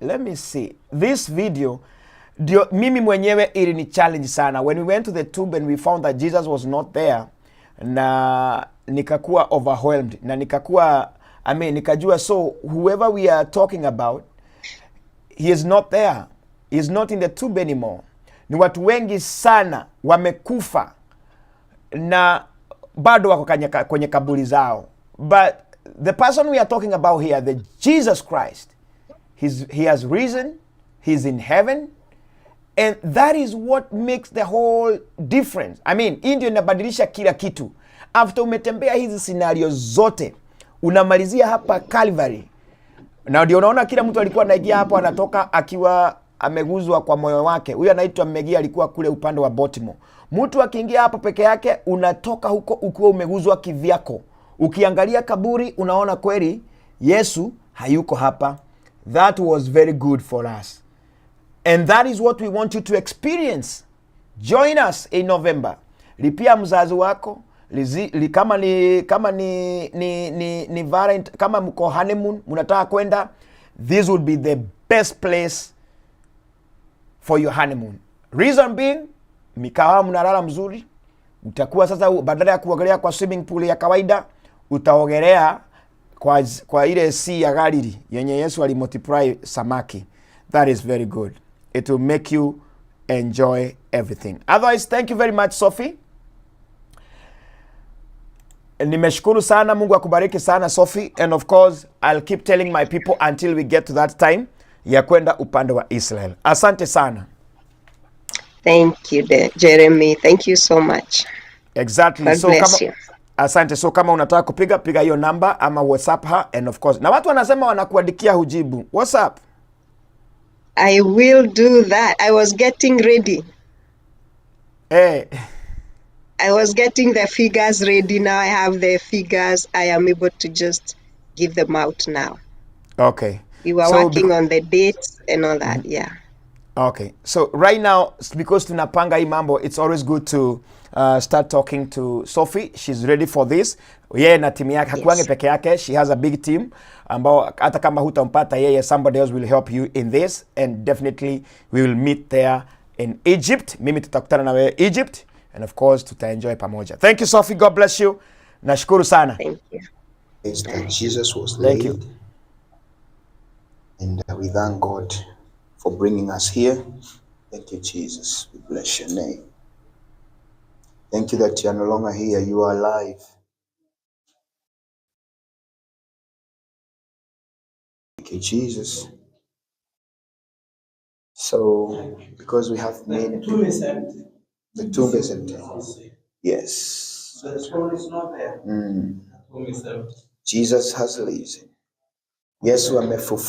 This video, mimi mwenyewe ilini challenge sana. When we went to the tomb and we found that Jesus was not there, na nikakuwa overwhelmed, na nikajua, so whoever we are talking about, he is not there. He is not in the tomb anymore. Ni watu wengi sana wamekufa na bado wako kwenye kaburi zao. But the person we are talking about here, the Jesus Christ, he has risen, he's in heaven, and that is what makes the whole difference. I mean, hii ndio inabadilisha kila kitu. After umetembea hizi scenario zote, unamalizia hapa Calvary. Na ndio unaona kila mtu alikuwa anaingia hapo anatoka akiwa ameguzwa kwa moyo wake. Huyu anaitwa Megi, alikuwa kule upande wa Baltimore. Mtu akiingia hapo peke yake, unatoka huko ukiwa umeguzwa kivyako. Ukiangalia kaburi unaona kweli Yesu hayuko hapa. That was very good for us. And that is what we want you to experience. Join us in November. Lipia mzazi wako. Kama ni Valentine, kama mko honeymoon, mnataka kwenda, this would be the best place for your honeymoon. Reason being, mikawa mnalala mzuri, utakuwa sasa badala ya kuogelea kwa swimming pool ya kawaida, utaogelea kwa ile sea ya Galili yenye Yesu alimultiply samaki. That is very good. It will make you enjoy everything. Otherwise, thank you very much, Sophie. Nimeshukuru sana, Mungu akubariki sana, Sophie. And of course, I'll keep telling my people until we get to that time ya kwenda upande wa Israel. Asante sana. Thank you, Jeremy. Thank you so much. Exactly. God bless you. Asante. So kama unataka piga hiyo namba ama WhatsApp her, and of course. Na watu wanasema wanakuandikia hujibu. WhatsApp. I will do that. I was getting ready. Hey. I was getting the figures ready. Now I have the figures. I am able to just give them out now. Okay. We were working on the dates and all that. Yeah. Okay. So right now, because tunapanga hii mambo, it's always good to start talking to Sophie. She's ready for this. Yeye na timu yake hakuange peke yake. She has a big team ambao hata kama hutampata yeye, somebody else will help you in this, and definitely we will meet there in Egypt. Mimi tutakutana na wewe Egypt, and of course tutaenjoy pamoja. Thank you, Sophie. God bless you. Nashukuru sana. Thank you. Is that Jesus was Thank laid. you. And we thank God for bringing us here. Thank you, Jesus. We bless your name. Thank you that you are no longer here. You are alive. Thank you, Jesus. So, because we have many people, the tomb is empty. Yes. The stone is not there. The tomb is empty. Jesus has risen. Yes, we are